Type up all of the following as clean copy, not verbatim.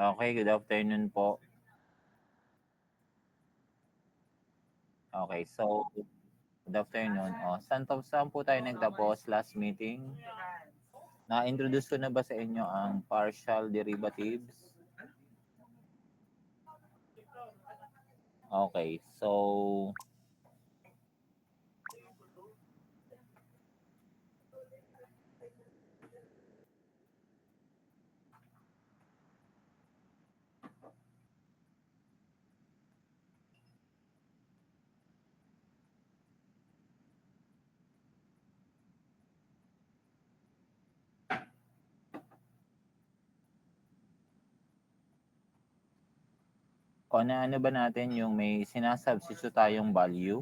Okay, good afternoon po. Okay, so good afternoon. Saan po tayo nagtapos last meeting? Na-introduce ko na ba sa inyo ang partial derivatives? Okay, so ano ba natin yung may sinasubstitute tayong value?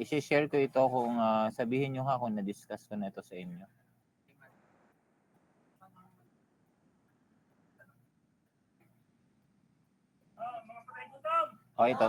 I-share ko ito kung sabihin nyo ha kung na-discuss ko na ito sa inyo. Okay, ito.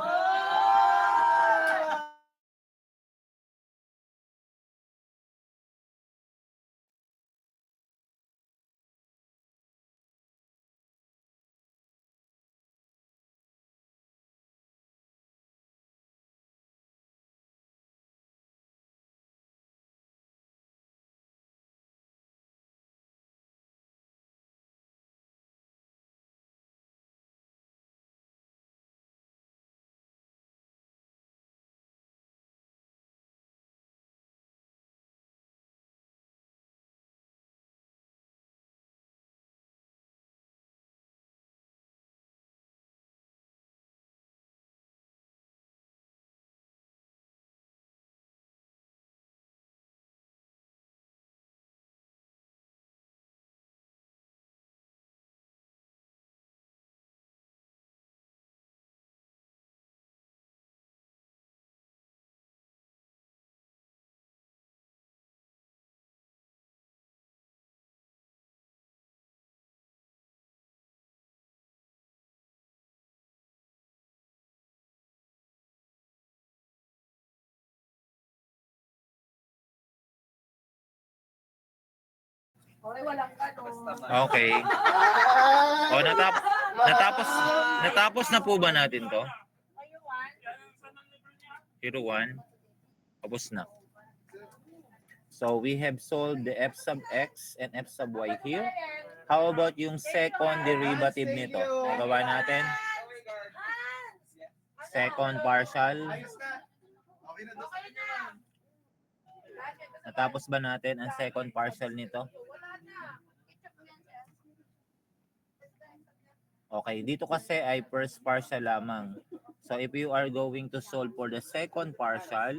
Okay. Natapos na po ba natin to? Hero 1. Tapos na. So we have solved the f sub x and f sub y here. How about yung second derivative nito? Nagawa natin? Second partial. Natapos ba natin ang second partial nito? Okay, dito kasi ay first partial lamang. So if you are going to solve for the second partial,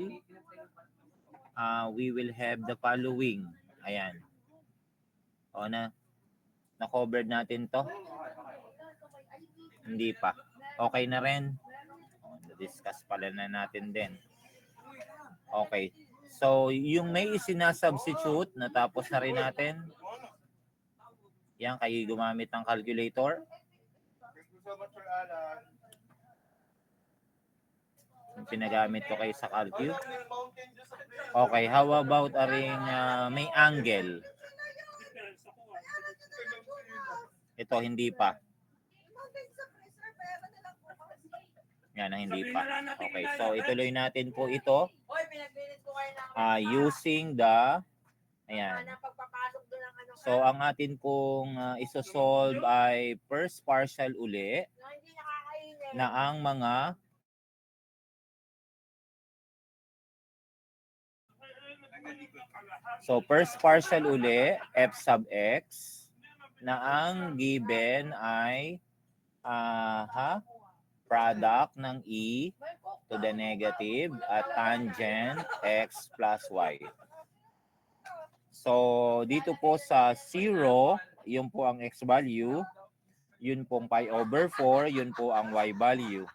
we will have the following. Ayan. O na-covered natin to? Hindi pa. Okay na rin. Na-discuss pala na natin din. Okay. So yung may isinasubstitute, natapos na rin natin. Yan, kayo gumamit ng calculator. Yung pinagamit ko kayo sa calcul. Okay, how about may angle? Ito, hindi pa. Yan, hindi pa. Okay, so ituloy natin po ito. Using the, ayan. So, ang atin pong isosolve ay first partial uli na ang mga first partial uli, f sub x, na ang given ay product ng e to the negative at tangent x plus y. So, dito po sa 0, yun po ang x value, yun pong pi over 4, yun po ang y value.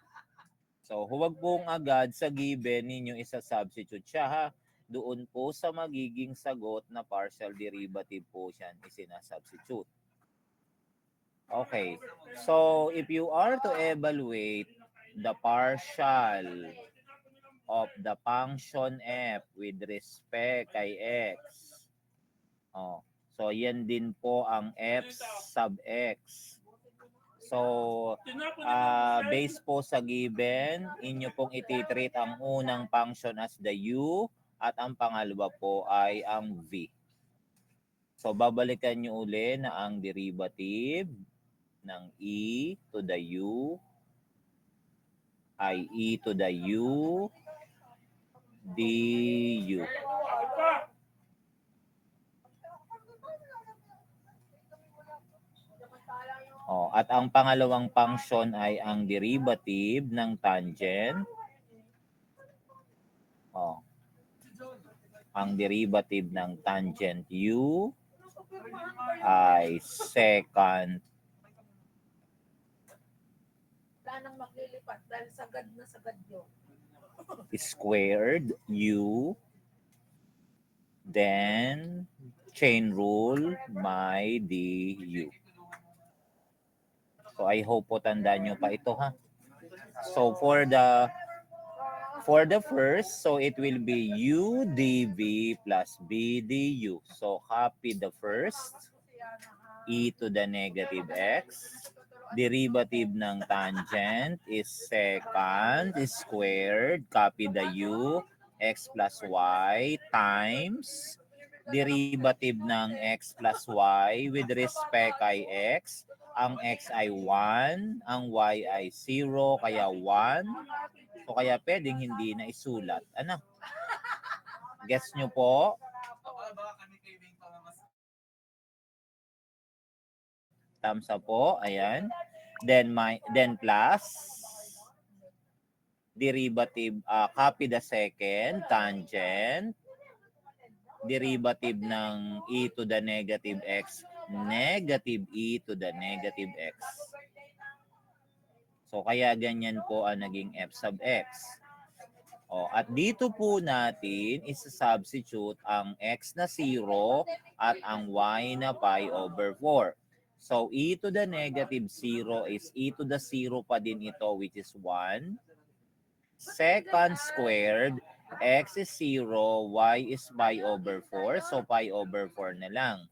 So, huwag pong agad sa given ninyong isa-substitute siya ha. Doon po sa magiging sagot na partial derivative po siya isinasubstitute. Okay. So, if you are to evaluate the partial of the function f with respect kay x, Oh. So, yan din po ang f sub x. So, based po sa given, inyo pong ititreat ang unang function as the u at ang pangalawa po ay ang v. So, babalikan nyo uli na ang derivative ng e to the u ay e to the u du. Oh, at ang pangalawang function ay ang derivative ng tangent. Oh. Ang derivative ng tangent u ay secant maglilipat dahil sagad na sagad yun. squared u, then chain rule my du. So I hope po tandaan nyo pa ito, ha. So for the first, so it will be u dv plus b du. So copy the first, e to the negative x. Derivative ng tangent is secant squared, copy the u, x plus y times derivative ng x plus y with respect kay x. Ang x ay 1, ang y ay 0, kaya 1. So kaya pwedeng hindi na isulat. Ano? Guess nyo po? Thumbs up po. Ayan. Then plus derivative, copy the second, tangent, derivative ng e to the negative x, negative e to the negative x. So kaya ganyan po ang naging f sub x. O, at dito po natin isa-substitute ang x na 0 at ang y na pi over 4. So e to the negative 0 is e to the 0 pa din ito, which is 1. Secant squared, x is 0, y is pi over 4. So pi over 4 na lang.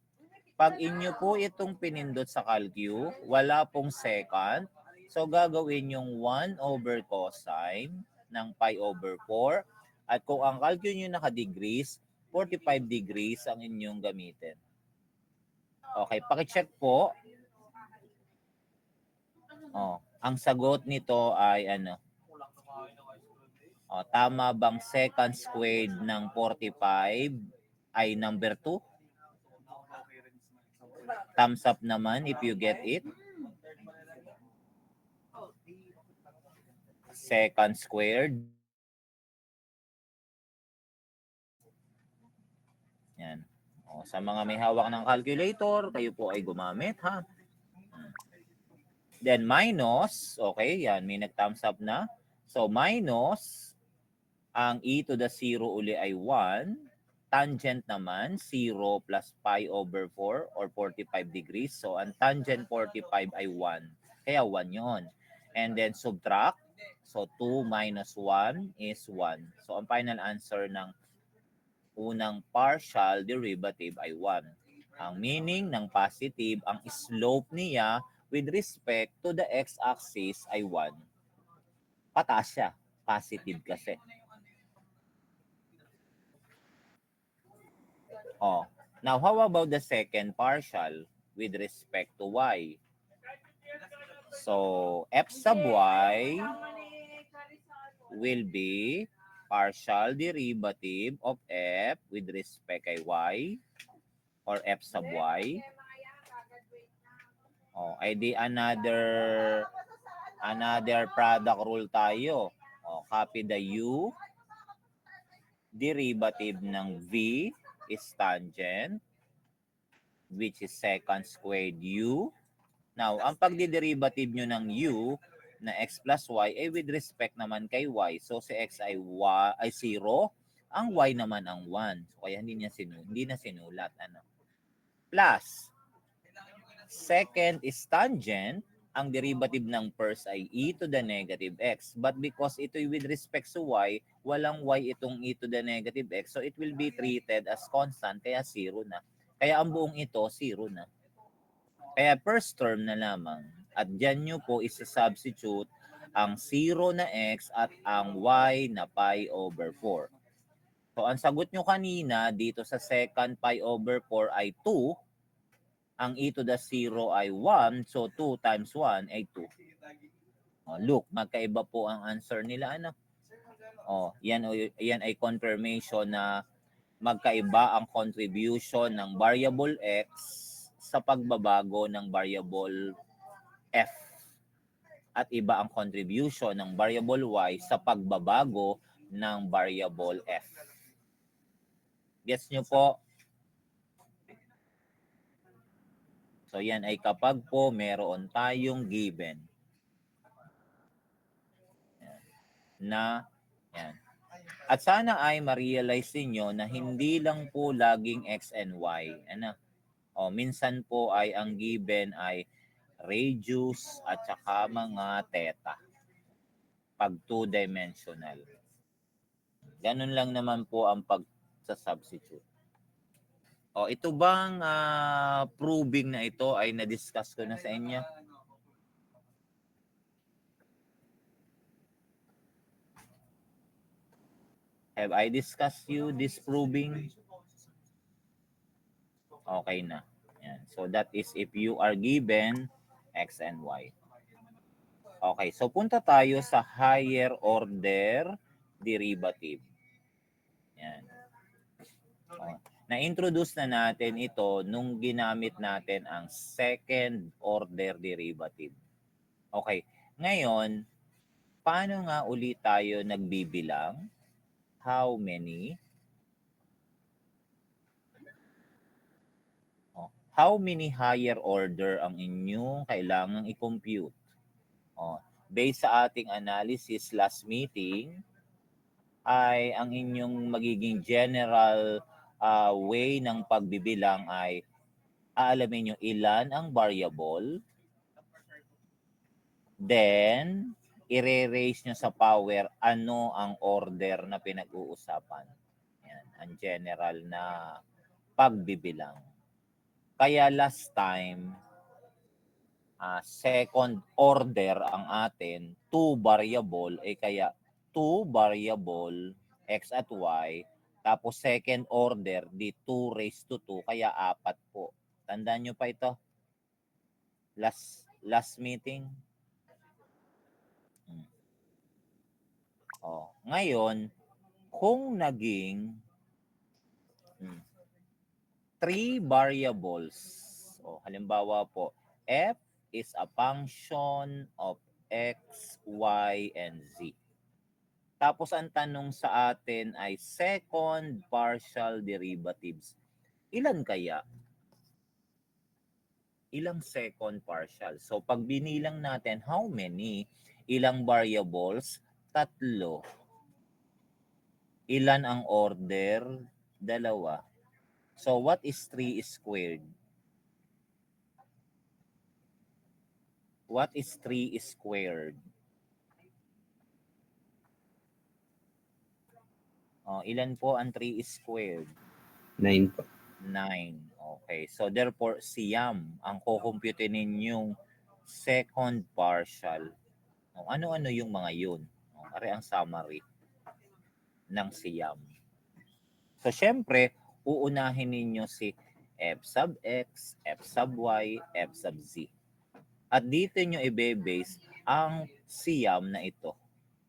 Pag inyo po itong pinindot sa calcu, wala pong secant. So gagawin yung 1 over cosine ng pi over 4. At kung ang calcu nyo naka-degrees, 45 degrees ang inyong gamitin. Okay, pakicheck po. Oh, ang sagot nito ay ano? Oh, tama bang secant squared ng 45 ay number 2? Thumbs up naman if you get it. Secant squared. Yan. O, sa mga may hawak ng calculator, kayo po ay gumamit, ha? Then minus, okay, yan, may nag-thumbs up na. So minus, ang e to the 0 uli ay 1. Tangent naman, 0 plus pi over 4 or 45 degrees. So ang tangent 45 ay 1. Kaya 1 yon. And then subtract. So 2 minus 1 is 1. So ang final answer ng unang partial derivative ay 1. Ang meaning ng positive, ang slope niya with respect to the x-axis ay 1. Pataas siya. Positive kasi. Oh. Now, how about the second partial with respect to y? So, f sub y will be partial derivative of f with respect kay y or f sub y. Oh, ay di another product rule tayo. Oh, copy the u. Derivative ng v is tangent, which is secant squared u. Now, ang pagdiderivative nyo ng u na x plus y ay with respect naman kay y. So, si x ay 0, ang y naman ang 1. So, kaya hindi na sinulat. Ano? Plus, second is tangent. Ang derivative ng first ay e to the negative x. But because ito with respect to y, walang y itong e to the negative x. So, it will be treated as constant, kaya 0 na. Kaya ang buong ito, 0 na. Kaya first term na lamang. At dyan nyo po isa-substitute ang 0 na x at ang y na pi over 4. So, ang sagot nyo kanina dito sa second pi over 4 ay 2. Ang e to the 0 ay 1. So, 2 times 1 ay 2. Look, magkaiba po ang answer nila. Ano? Yan ay confirmation na magkaiba ang contribution ng variable x sa pagbabago ng variable f. At iba ang contribution ng variable y sa pagbabago ng variable f. Gets nyo po? So yan ay kapag po meron tayong given na yan. At sana ay ma-realize niyo na hindi lang po laging x and y. Minsan po ay ang given ay radius at saka mga theta. Pag two-dimensional. Ganun lang naman po ang pag-substitute. Ito bang proving na ito ay na-discuss ko na sa inyo? Have I discussed you this proving? Okay na. Yan. So that is if you are given x and y. Okay, so punta tayo sa higher order derivative. Yan. Na-introduce na natin ito nung ginamit natin ang second order derivative. Okay, ngayon, paano nga ulit tayo nagbibilang? How many? How many higher order ang inyong kailangang i-compute? Based sa ating analysis last meeting, ay ang inyong magiging general way ng pagbibilang ay aalamin nyo ilan ang variable, then i-raise nyo sa power ano ang order na pinag-uusapan. Yan, ang general na pagbibilang. Kaya last time, second order ang atin, 2 variable, kaya 2 variable x at y, tapos second order, di 2 raised to 2, kaya 4 po. Tandaan nyo pa ito? Last meeting? Ngayon, kung naging 3 variables, halimbawa po, f is a function of x, y, and z. Tapos ang tanong sa atin ay second partial derivatives. Ilan kaya? Ilang second partial? So pag binilang natin how many, ilang variables? 3. Ilan ang order? 2. So what is 3 squared? What is 3 squared? Ilan po ang 3 squared? 9 po. 9. Okay. So therefore, siyam ang kukumpute ninyong second partial. Ano-ano yung mga yun? Ari ang summary ng siyam. So syempre, uunahin ninyo si f sub x, f sub y, f sub z. At dito nyo i-base ang siyam na ito.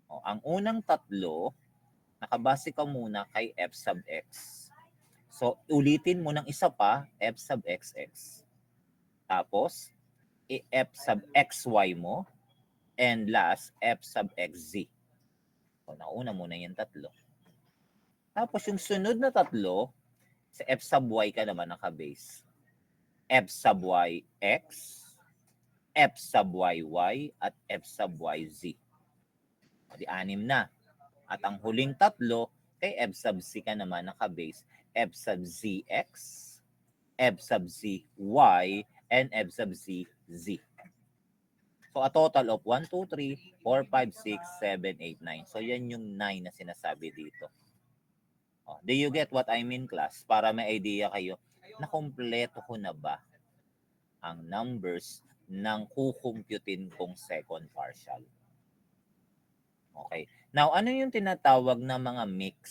Ang unang tatlo, nakabase ka muna kay f sub x. So, ulitin mo ng isa pa, f sub xx. Tapos, f sub xy mo. And last, f sub xz. So, nauna muna yung tatlo. Tapos, yung sunod na tatlo, sa f sub y ka naman nakabase. F sub y x, f sub y, at f sub yz. Di 6 na. At ang huling tatlo, kay f sub z ka naman nakabase. F sub zx, f sub zy, and f sub z. So a total of 1, 2, 3, 4, 5, 6, 7, 8, 9. So yan yung 9 na sinasabi dito. Do you get what I mean, class? Para may idea kayo. nakompleto ko na ba ang numbers ng kukumputin kong second partial? Okay. Now, ano yung tinatawag na mga mix?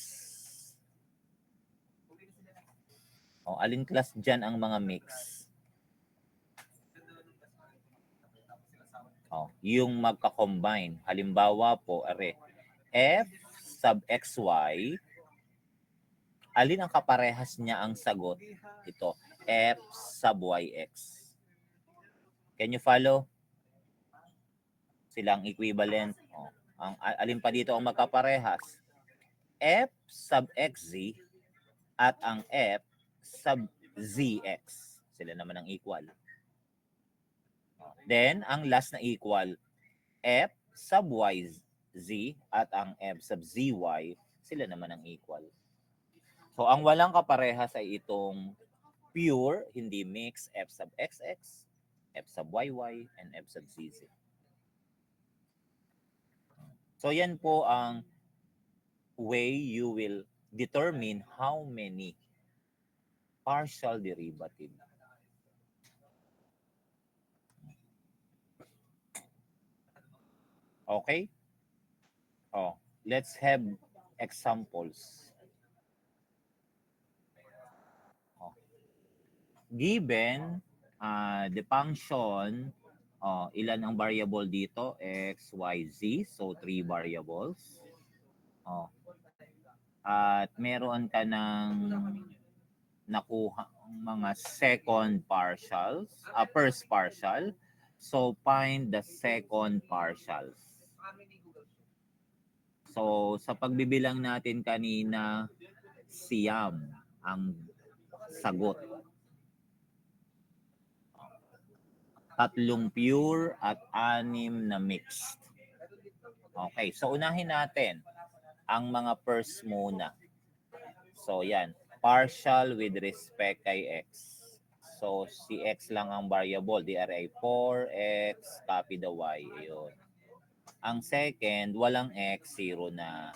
O, alin class dyan ang mga mix? O, yung magka-combine. Halimbawa po, f sub xy, alin ang kaparehas niya ang sagot? Ito, f sub yx. Can you follow? Silang equivalent. O, alin pa dito ang magkaparehas? F sub xz at ang f sub zx. Sila naman ang equal. Then, ang last na equal, f sub yz at ang f sub zy, sila naman ang equal. So, ang walang kaparehas ay itong pure, hindi mix, f sub xx, f sub yy, and f sub zz. So, yan po ang way you will determine how many partial derivative. Okay? Oh, let's have examples. Oh. Given the function, ilan ang variable dito? X, Y, Z. So, 3 variables. Oh. At meron ka ng nakuha mga second partials, first partial. So, find the second partials. So, sa pagbibilang natin kanina, siyam ang sagot. 3 pure at 6 na mixed. Okay, so unahin natin ang mga first muna. So, yan. Partial with respect kay x. So, si x lang ang variable. Di ay 4x, copy the y. Ayun. Ang second, walang x, 0 na.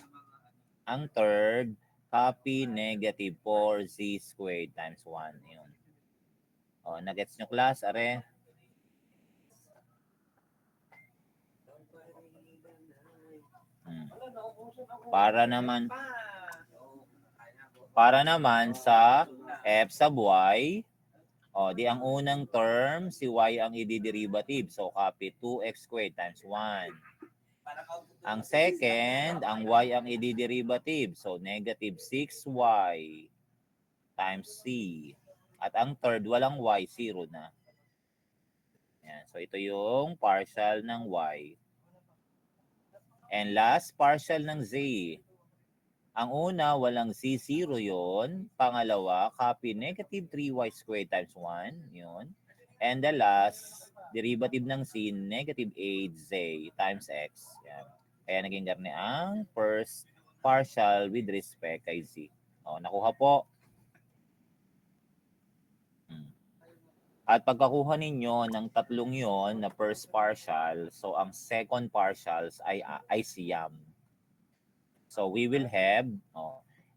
Ang third, copy negative 4z squared times 1. Yun. O, nagets nyo class, are? Para naman sa f sub y, di ang unang term, si y ang i-derivative. So, copy 2x squared times 1. Ang second, ang y ang i-derivative. So, negative 6y times c. At ang third, walang y, 0 na. Yan. So, ito yung partial ng y. And last, partial ng z. Ang una, walang z, 0 yun. Pangalawa, copy negative 3y squared times 1. Yun. And the last, derivative ng z, negative 8z times x. Yan. Kaya naging garne ang first partial with respect kay z. O, nakuha po. At pagkakuha ninyo ng tatlong yon na first partial, so ang second partials ay siyam. So we will have,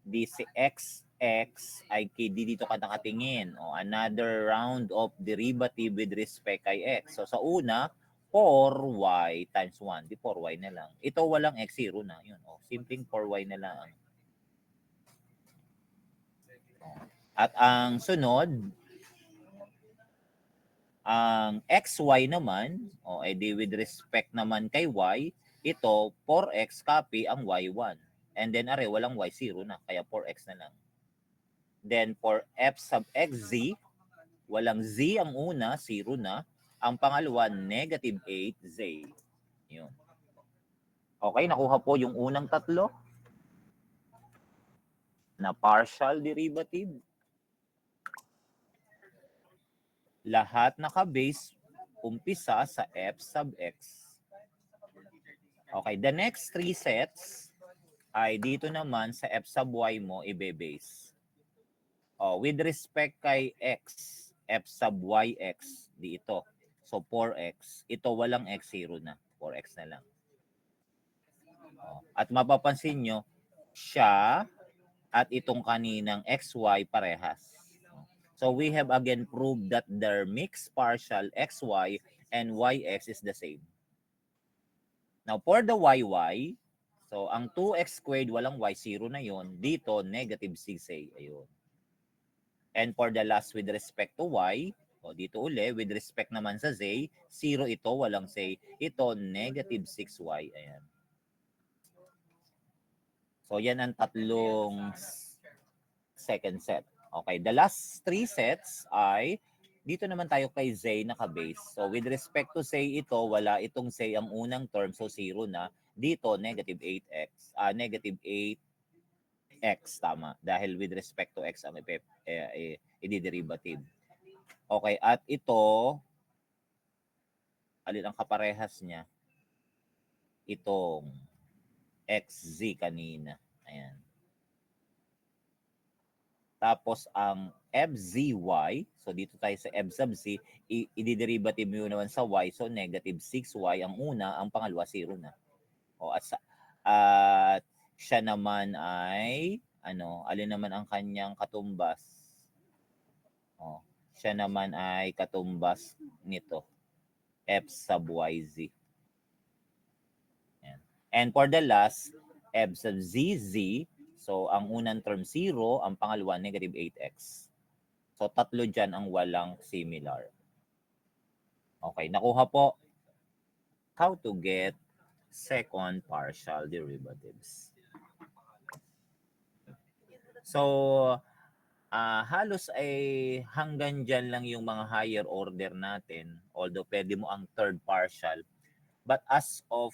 di si xx ay dito ka nakatingin. Another round of derivative with respect kay x. So sa una, 4y times 1. Di 4y na lang. Ito walang x, 0 na. Yun, simpleng 4y na lang. At ang sunod, ang xy naman, edi with respect naman kay y, ito 4x copy ang y1. And then walang y, 0 na, kaya 4x na lang. Then for f sub xz, walang z ang una, 0 na. Ang pangalawa, negative 8z. Yun. Okay, nakuha po yung unang tatlo na partial derivative. Lahat naka-base umpisa sa f sub x. Okay, the next 3 sets ay dito naman sa f sub y mo ibe-base. With respect kay x, f sub yx dito. So 4x. Ito walang x, 0 na. 4x na lang. At mapapansin nyo, siya at itong kaninang xy parehas. So we have again proved that their mixed partial xy and yx is the same. Now for the yy, so ang 2x squared walang y, 0 na yon. Dito, negative 6a. Ayun. And for the last with respect to y, o dito uli, with respect naman sa z, 0 ito, walang z. Ito, negative 6y. Ayan. So yan ang tatlong second set. Okay, the last three sets ay dito naman tayo kay z naka-base. So with respect to z ito, wala itong z ang unang term, so 0 na. Dito, negative 8x. Negative 8x, tama. Dahil with respect to x ang i-derivative. Okay, at ito, alin ang kaparehas niya? Itong xz kanina. Ayan. Tapos ang fzy, so dito tayo sa f sub z, i-derivative mo naman sa y, so negative 6y ang una, ang pangalawa 0 na. O at siya naman ay alin naman ang kanyang katumbas? O, siya naman ay katumbas nito, f sub yz. Ayan. And for the last, f sub zz, so ang unang term 0, ang pangalawa negative 8x. So tatlo dyan ang walang similar. Okay, nakuha po how to get second partial derivatives. So halos ay hanggang dyan lang yung mga higher order natin, although pwede mo ang third partial. But as of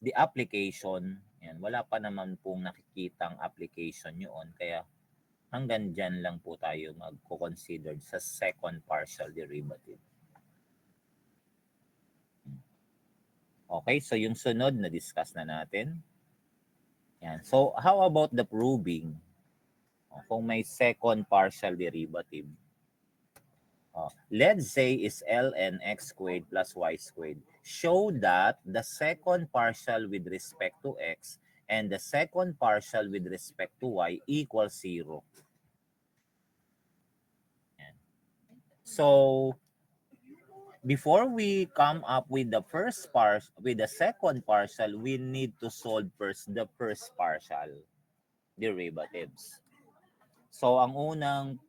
the application, yan, wala pa naman pong nakikitang application yun. Kaya hanggang dyan lang po tayo magko-consider sa second partial derivative. Okay, so yung sunod na discuss na natin. Yan. So how about the proving? Kung may second partial derivative. Let's say is ln x squared plus y squared. Show that the second partial with respect to x and the second partial with respect to y equals 0. Yan. So, before we come up with the second partial, we need to solve first the first partial derivatives. So, ang unang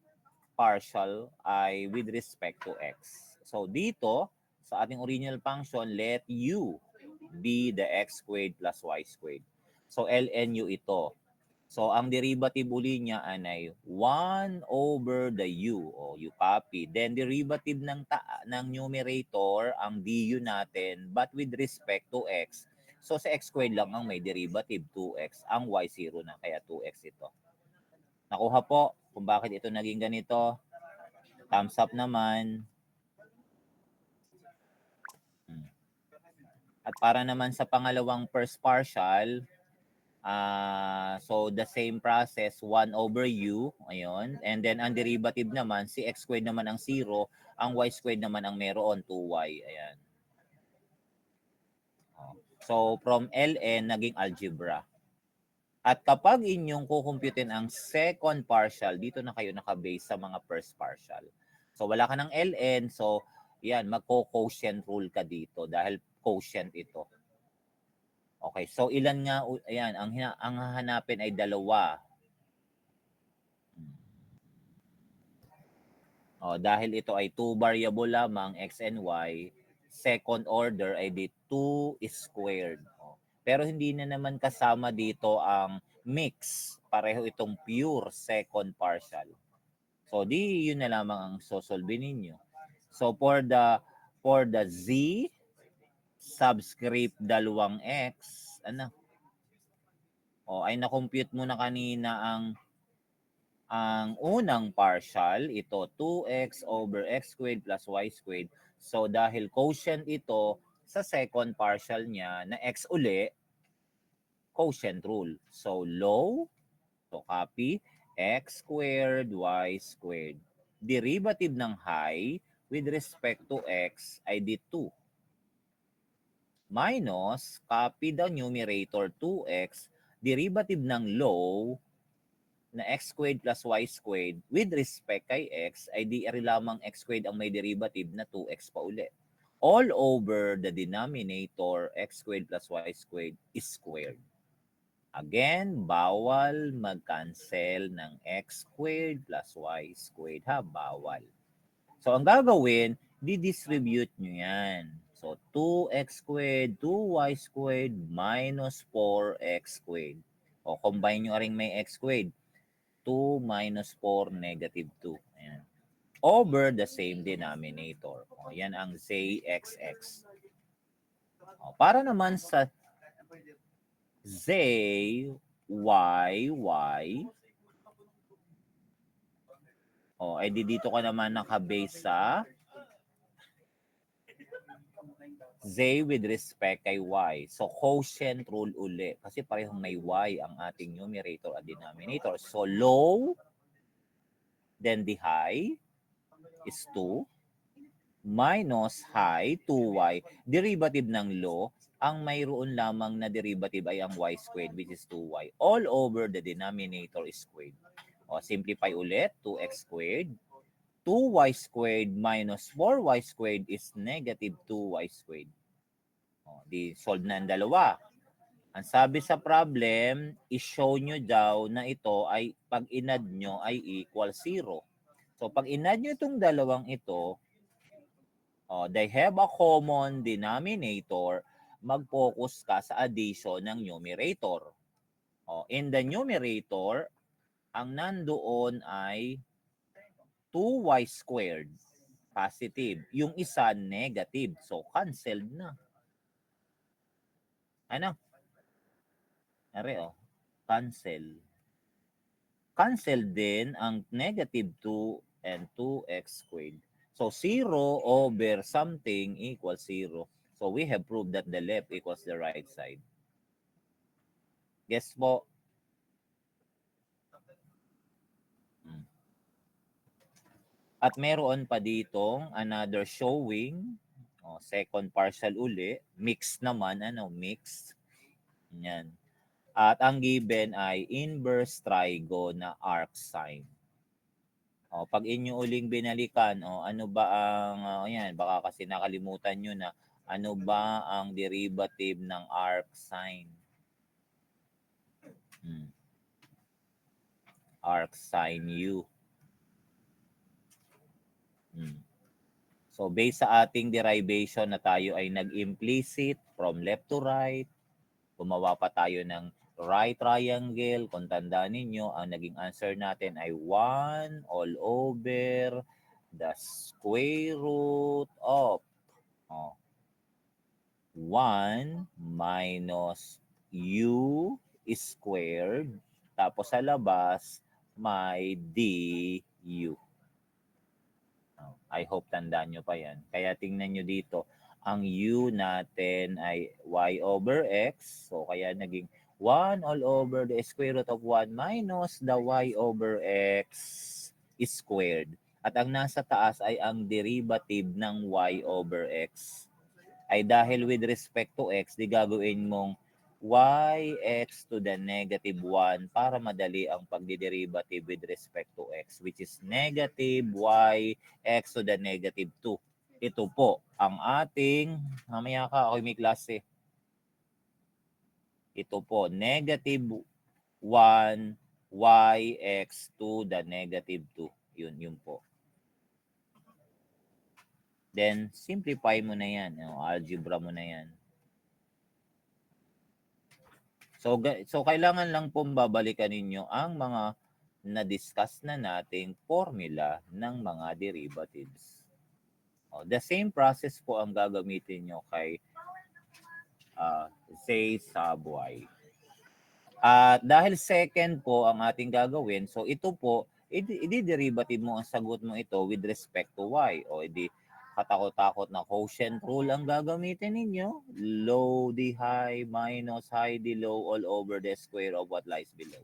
partial ay with respect to x. So, dito, sa ating original function, let u be the x squared plus y squared. So, ln u ito. So, ang derivative uli niya ay 1 over the u, o u copy. Then, derivative ng numerator, ang du natin, but with respect to x. So, sa x squared lang ang may derivative, 2x. Ang y 0 na, kaya 2x ito. Nakuha po kung bakit ito naging ganito. Thumbs up naman. At para naman sa pangalawang first partial, so the same process, 1 over u, ayun. And then ang derivative naman, si x squared naman ang 0, ang y squared naman ang meron, 2y. Ayan. So from ln, naging algebra. At kapag inyong kukumputin ang second partial, dito na kayo nakabase sa mga first partial. So wala ka ng ln, so yan, magko-quotient rule ka dito dahil quotient ito. Okay, so ilan nga, ayan, ang hahanapin ay dalawa. Dahil ito ay 2 variable lamang, x and y, second order ay di 2 squared. Pero hindi na naman kasama dito ang mix. Pareho itong pure second partial. So di yun na lamang ang sosolve ninyo. So for the z subscript 2x, ay na-compute mo na kanina ang unang partial, ito 2x over x squared plus y squared. So dahil quotient ito sa second partial niya na x uli, quotient rule. So low, so copy, x squared, y squared. Derivative ng high with respect to x ay di 2. Minus, copy the numerator 2x, derivative ng low na x squared plus y squared with respect kay x ay di ari lamang x squared ang may derivative na 2x pa uli. All over the denominator, x squared plus y squared is squared. Again, bawal mag-cancel ng x squared plus y squared, ha? Bawal. So, ang gagawin, di-distribute nyo yan. So, 2x squared, 2y squared minus 4x squared. O, combine nyo ring may x squared. 2 minus 4, negative 2. Ayan. Over the same denominator. O, yan ang ZXX. O, para naman sa ZYY, o, edi dito ka naman nakabase sa Z with respect kay Y. So, quotient rule uli. Kasi parehong may Y ang ating numerator at denominator. So, low, then the high is 2, minus high, 2y. Derivative ng low, ang mayroon lamang na derivative ay ang y squared, which is 2y. All over the denominator is squared. O, simplify ulit, 2x squared. 2y squared minus 4y squared is negative 2y squared. O, di solve na ang dalawa. Ang sabi sa problem, i-show nyo daw na ito ay pag inad nyo ay equal 0. So pag inad nyo itong dalawang ito, they have a common denominator, mag-focus ka sa addition ng numerator. In the numerator, ang nandoon ay 2y squared, positive. Yung isa, negative. So, canceled na. Ano? Cancel. Cancel din ang negative 2 and 2x squared. So, 0 over something equals 0. So, we have proved that the left equals the right side. Guess po? At meron pa ditong another showing. Second partial uli. Mixed naman. Mixed. Yan. At ang given ay inverse trigo na arc sine. Pag inyo uling binalikan, ano ba ang, yan, baka kasi nakalimutan nyo na, ano ba ang derivative ng arc sine? Arc sine U. So, based sa ating derivation na tayo ay nag-implicit from left to right, gumawa pa tayo ng right triangle. Kung tandaan ninyo, ang naging answer natin ay 1 all over the square root of 1 minus u squared. Tapos sa labas, may du. I hope tandaan nyo pa yan. Kaya tingnan nyo dito, ang u natin ay y over x. So, kaya naging 1 all over the square root of 1 minus the y over x squared. At ang nasa taas ay ang derivative ng y over x. Ay dahil with respect to x, di gagawin mong yx to the negative 1 para madali ang pagdiderivative with respect to x, which is negative yx to the negative 2. Ito po ang ating, mamaya ka, ako may klase. Ito po, negative 1 yx to the negative 2. Yun po. Then, simplify mo na yan. Algebra mo na yan. So kailangan lang pong babalikan ninyo ang mga na-discuss na nating formula ng mga derivatives. The same process po ang gagamitin nyo kay say sub y. At dahil second po ang ating gagawin, so ito po, i-derivative mo ang sagot mo ito with respect to y. O edi katakot-takot na quotient rule ang gagamitin ninyo. Low the high minus high the low all over the square of what lies below.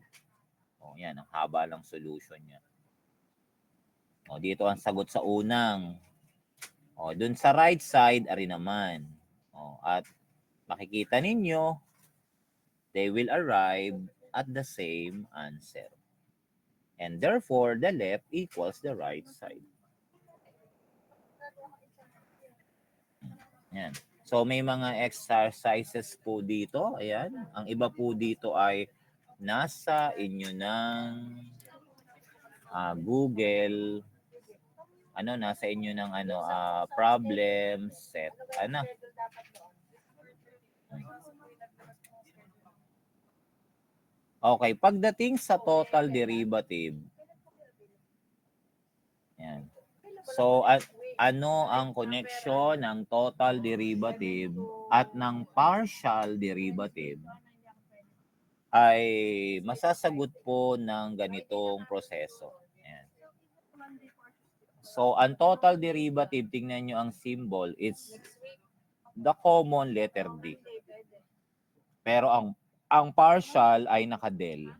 Yan, ang haba ng solution niya. Dito ang sagot sa unang. Dun sa right side, ari naman. At makikita ninyo, they will arrive at the same answer. And therefore, the left equals the right side. Yan. So, may mga exercises po dito. Ayan. Ang iba po dito ay nasa inyo ng Google. Nasa inyo ng problem set. Okay, pagdating sa total derivative. Yan. So, ano ang connection ng total derivative at ng partial derivative? Ay masasagot po ng ganitong proseso. Yan. So, ang total derivative, tingnan nyo ang symbol, it's the common letter D. Pero ang partial ay naka-del.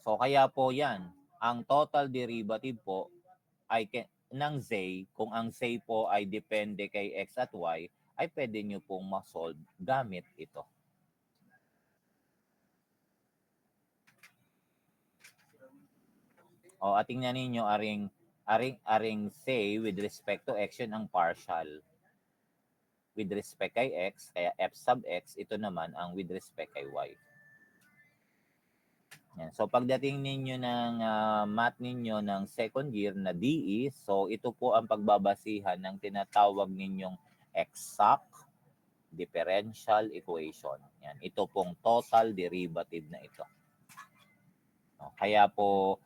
So, kaya po yan, ang total derivative po ay ng z, kung ang z po ay depende kay x at y, ay pwede nyo pong ma-solve gamit ito. O, at tingnan ninyo, aring say with respect to x, yun ang partial. With respect kay x, kaya f sub x, ito naman ang with respect kay y. Yan. So, pagdating ninyo ng math ninyo ng second year na DE, so ito po ang pagbabasihan ng tinatawag ninyong exact differential equation. Yan. Ito pong total derivative na ito. Kaya po,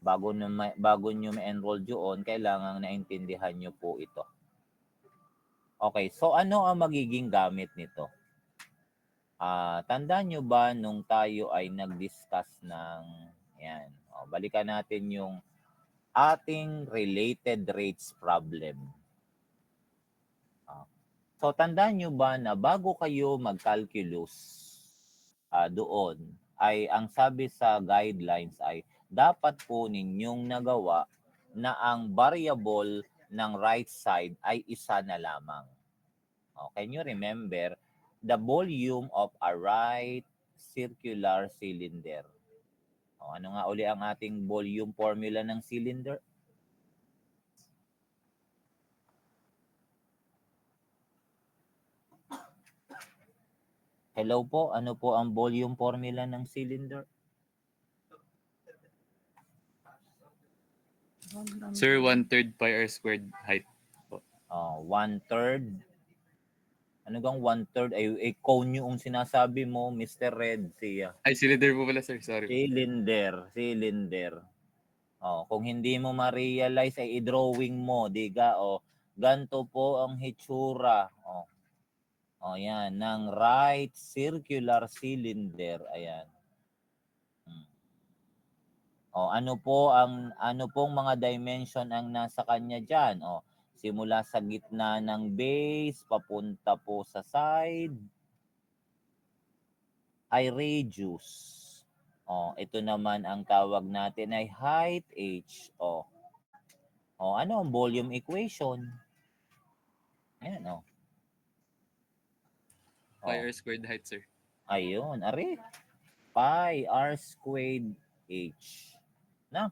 bago nyo ma-enroll doon, kailangan naintindihan nyo po ito. Okay, so ano ang magiging gamit nito? Tandaan nyo ba nung tayo ay nag-discuss ng, yan, balikan natin yung ating related rates problem. So, tandaan nyo ba na bago kayo mag-calculus doon, ay ang sabi sa guidelines ay dapat po ninyong nagawa na ang variable ng right side ay isa na lamang. Can you remember the volume of a right circular cylinder? Ano nga uli ang ating volume formula ng cylinder? Hello po, ano po ang volume formula ng cylinder? Sir, 1/3 pi r squared height. 1/3. Ano gang 1/3? Ay cone yung sinasabi mo, Mr. Red. Siya. Ay, cylinder po pala, sir. Sorry. Cylinder. Kung hindi mo ma-realize ay i-drawing mo, diga, ganto po ang hitsura. Yan, ng right circular cylinder, ayan. Ano pong mga dimension ang nasa kanya diyan? Simula sa gitna ng base papunta po sa side ay radius. Ito naman ang tawag natin ay height h. Ano ang volume equation? Ayan, Pi r squared height, sir. Ayun, are. Pi r squared h. Na?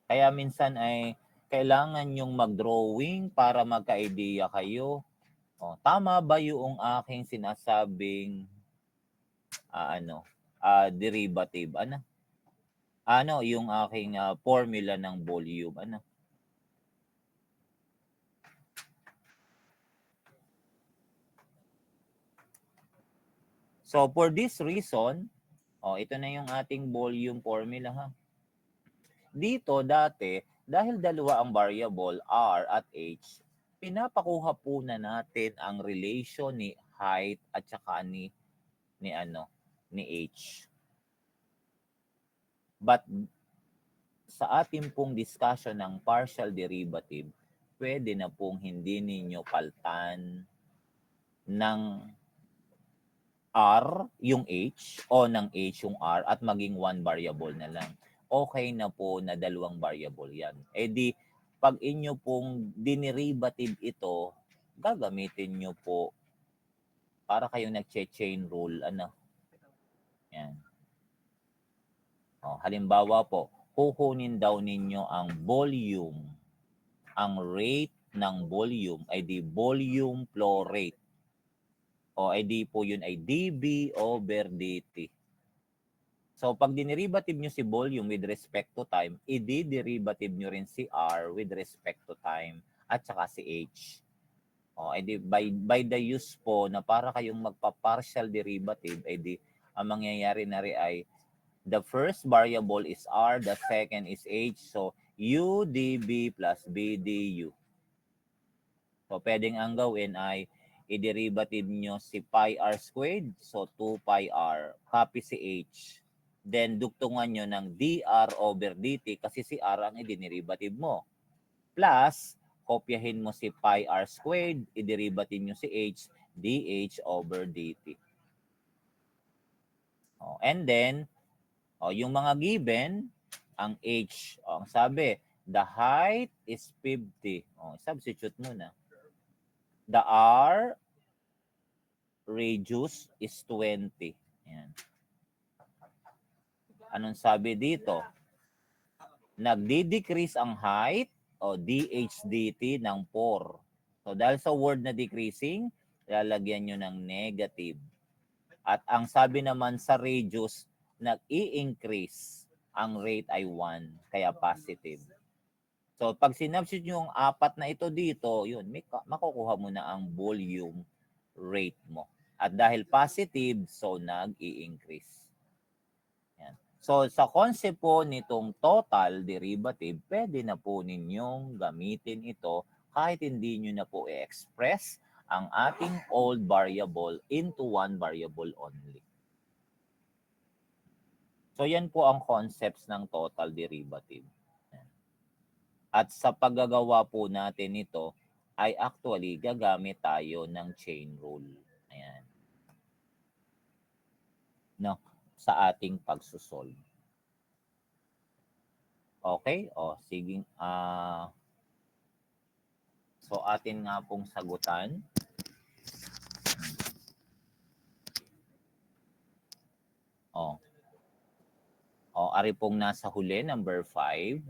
Kaya minsan ay kailangan yung mag-drawing para magka-idea kayo. Tama ba yung aking sinasabing derivative? Ano yung aking formula ng volume? So for this reason, ito na yung ating volume formula ha. Dito dati, dahil dalawa ang variable r at h, pinapakuha po na natin ang relation ni height at saka ni h. But sa ating pong discussion ng partial derivative, pwede na pong hindi ninyo paltan ng r yung h o ng h yung r at maging one variable na lang. Okay na po na dalawang variable yan. Di, pag inyo pong dinerivative ito, gagamitin nyo po para kayong nag-chain rule, Yan. Halimbawa po, kukunin daw ninyo ang volume. Ang rate ng volume ay di volume flow rate. O ay di po yun ay dB over dt. So pag dinerivative nyo si volume with respect to time, i-derivative nyo rin si R with respect to time at saka si H. Ay di by the use po na para kayong magpa-partial derivative, ay di ang mangyayari na rin ay the first variable is R, the second is H. So U dB plus B du. So pwedeng ang gawin ay i-derivative nyo si pi r squared. So 2 pi r. Copy si H. Then dugtungan nyo ng dr over dt kasi si r ang i-derivative mo. Plus, kopyahin mo si pi r squared, i-derivative nyo si H, dH over dt. And then, yung mga given, ang H, ang sabi, the height is 50. Substitute mo na. The R radius is 20. Yan. Anong sabi dito? Nagdi-decrease ang height o dH dt ng 4. So dahil sa word na decreasing, lalagyan nyo ng negative. At ang sabi naman sa radius, nag-i-increase. Ang rate ay 1, kaya positive. So pag sinubstitute nyo ang 4 na ito dito, yun, makukuha mo na ang volume rate mo. At dahil positive, so nag-i-increase. Yan. So sa concept po nitong total derivative, pwede na po ninyong gamitin ito kahit hindi nyo na po i-express ang ating old variable into one variable only. So yan po ang concepts ng total derivative. At sa paggagawa po natin ito, ay actually gagamit tayo ng chain rule. Ayan. No, sa ating pagsusolve. Okay? Sige. So atin nga pong sagutan. Ari pong nasa huli, number 5.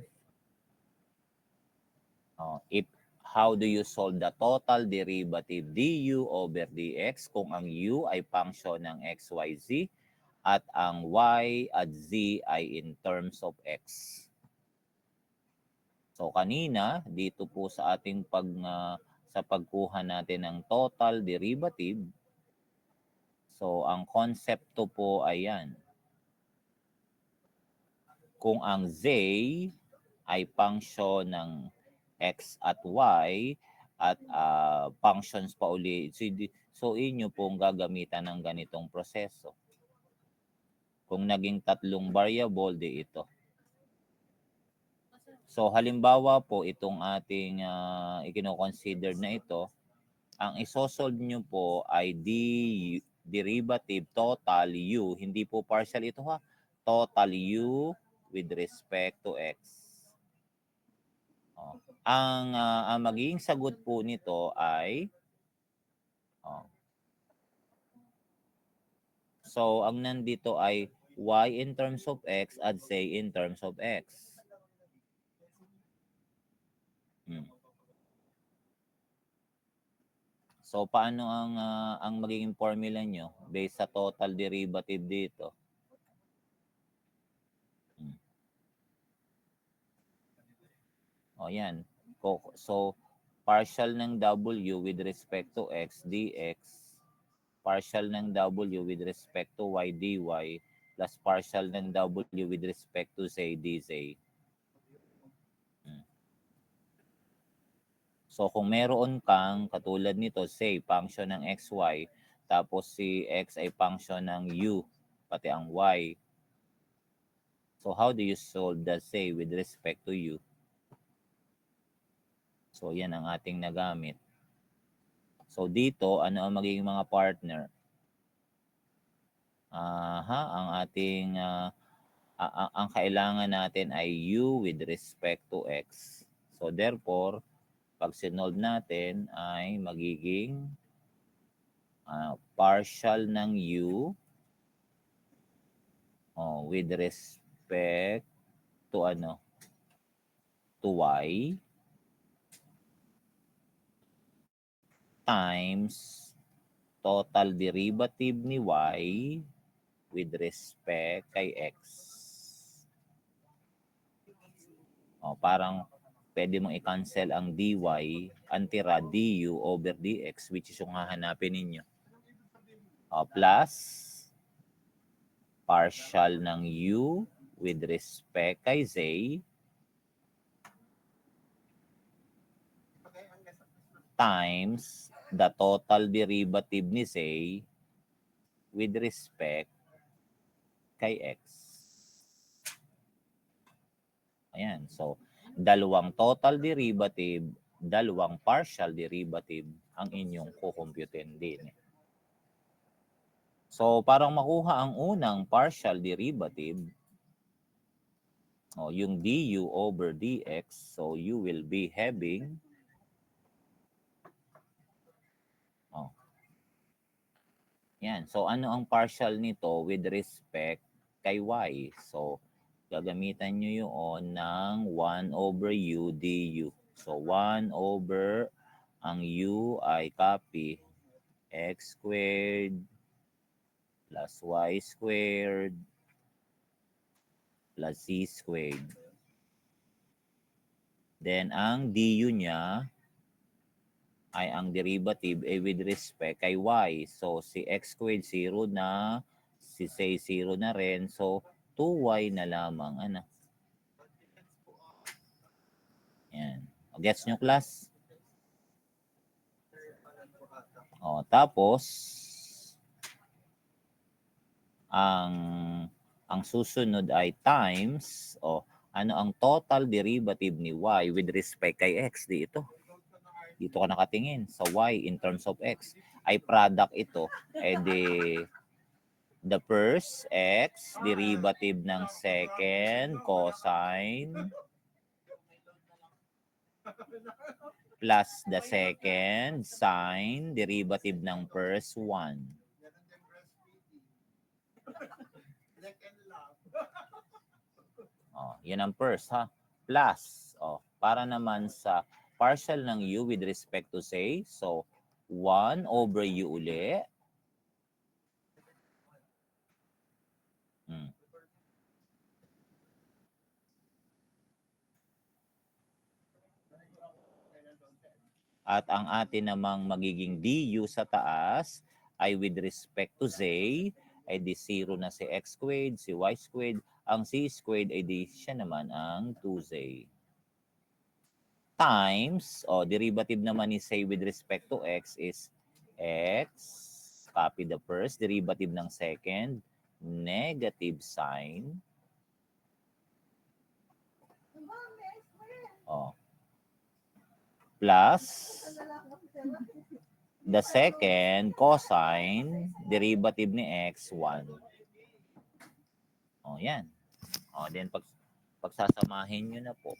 How do you solve the total derivative du over dx kung ang u ay function ng x, y, z at ang y at z ay in terms of x. So kanina, dito po sa ating sa pagkuha natin ng total derivative, so ang konsepto po ay yan. Kung ang z ay function ng x at y at functions pa uli, so inyo pong gagamitan ng ganitong proseso. Kung naging 3 variable, di ito. So halimbawa po itong ating ikino-consider na ito, ang isosolve nyo po ay derivative total u, hindi po partial ito ha, total u with respect to x. Ang magiging sagot po nito ay so ang nandito ay y in terms of x at z in terms of x. So paano ang magiging formula nyo based sa total derivative dito? Yan. So partial ng w with respect to x dx, partial ng w with respect to y dy, plus partial ng w with respect to z dz. So kung meron kang katulad nito, say function ng xy, tapos si x ay function ng u, pati ang y. So how do you solve the say with respect to u? So yan ang ating nagamit. So dito, ano ang magiging mga partner? Ang ating ang kailangan natin ay u with respect to x. So therefore, pag sinolve natin ay magiging partial ng u with respect to ano? To y times total derivative ni y with respect kay x. Parang pwede mong i-cancel ang dy, ang tira du over dx, which is yung hahanapin ninyo. Plus partial ng u with respect kay z times the total derivative ni z with respect kay x. Ayan. So, dalawang total derivative, dalawang partial derivative ang inyong kukumputin din. So, parang makuha ang unang partial derivative, yung du over dx, so you will be having yan. So, ano ang partial nito with respect kay y? So, gagamitan nyo yun ng 1 over u du. So, 1 over ang u ay copy x squared plus y squared plus z squared. Then, ang du niya ay ang derivative ay with respect kay y. So, si x squared 0 na, si z 0 na rin. So, 2y na lamang. Ano? Yan. Gets nyo, class? Tapos, ang susunod ay times, ano ang total derivative ni y with respect kay x? Dito ka nakatingin sa y in terms of x. Ay product ito. The first x derivative ng second cosine plus the second sine derivative ng first one. Yan ang first, ha? Plus, para naman sa partial ng u with respect to say, so 1 over u uli. At ang atin namang magiging du sa taas ay with respect to z, ay di 0 na si x squared, si y squared. Ang z squared ay di siya naman ang 2z. Times, derivative naman ni z with respect to x is x, copy the first, derivative ng second, negative sign. Plus the second cosine derivative ni x 1. Yan. Then pagsasamahin nyo na po.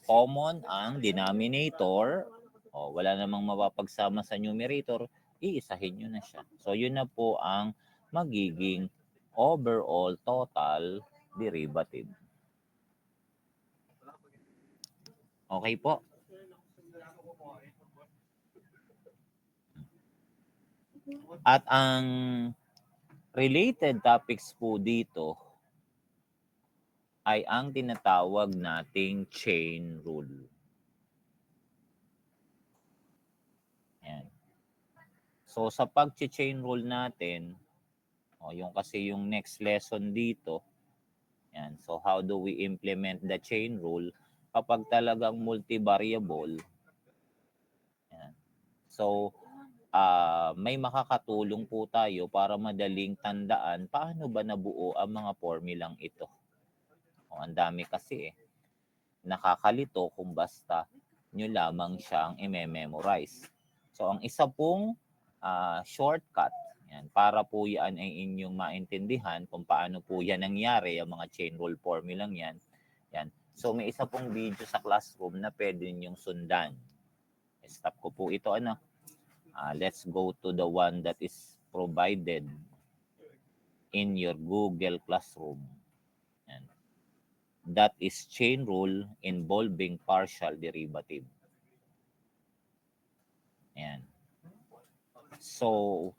Common ang denominator. Wala namang mapapagsama sa numerator, iisahin nyo na siya. So yun na po ang magiging overall total derivative. Okay po. At ang related topics po dito ay ang tinatawag nating chain rule. Ayan. So sa pag-chain rule natin, yung kasi yung next lesson dito, ayan. So how do we implement the chain rule kapag talagang multivariable? Ayan. So may makakatulong po tayo para madaling tandaan paano ba nabuo ang mga formulang ito. Ang dami kasi nakakalito kung basta nyo lamang siyang i-memorize. So ang isa pong shortcut, yan, para po yan ay inyong maintindihan kung paano po yan nangyari, ang mga chain rule formulang yan. Yan. So may isa pong video sa classroom na pwede nyong sundan. Stop ko po ito. Let's go to the one that is provided. in your Google Classroom. Yan. That is chain rule involving partial derivative. Yan. So,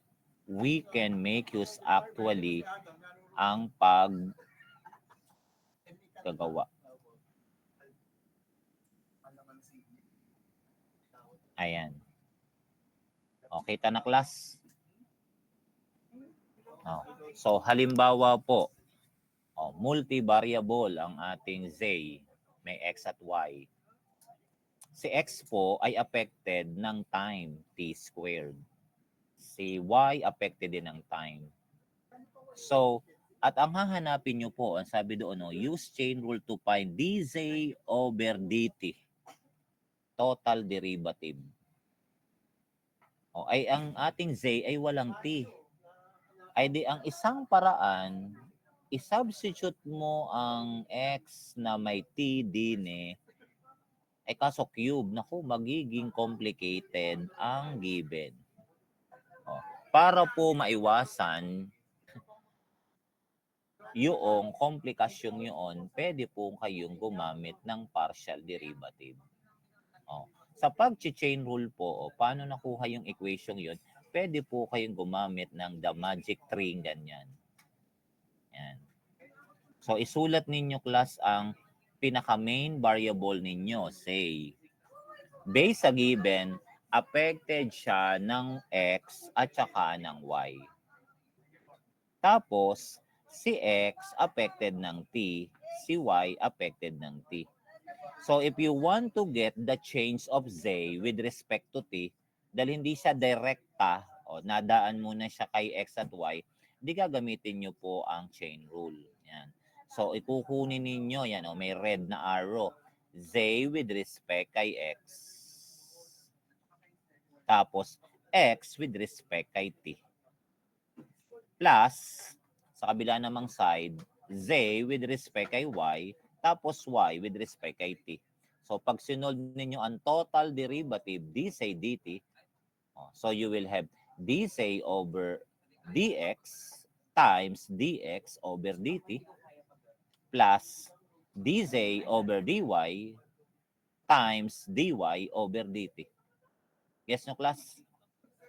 we can make use actually ang paggagawa. Ayan. Okay, ta na class? Oh. So, halimbawa po, multivariable ang ating Z, may X at Y. Si X po ay affected ng time, T squared. Si Y affected din ng time. So, at ang hahanapin nyo po, ang sabi doon, no, use chain rule to find dz over dt. Total derivative. Ay ang ating z ay walang t. Ay di ang isang paraan, i-substitute mo ang x na may t din ay kaso cube. Naku, magiging complicated ang given. Para po maiwasan yung komplikasyon yun, pwede po kayong gumamit ng partial derivative. Sa pag-chain rule po, paano nakuha yung equation yun? Pwede po kayong gumamit ng the magic tree, ganyan. Yan. So, isulat ninyo class ang pinaka-main variable ninyo. Say, based sa given, affected siya ng X at saka ng Y. Tapos, si X affected ng T, si Y affected ng T. So, if you want to get the change of Z with respect to T, dahil hindi siya direkta, nadaan muna siya kay X at Y, di gagamitin nyo po ang chain rule. Yan. So, ikukunin ninyo, yan, may red na arrow. Z with respect kay X. Tapos, X with respect kay T. Plus, sa kabila namang side, Z with respect kay Y, tapos Y with respect kay T. So, pag sinolve ninyo ang total derivative, dz dt, so you will have dz over dx times dx over dt plus dz over dy times dy over dt. Yes no class?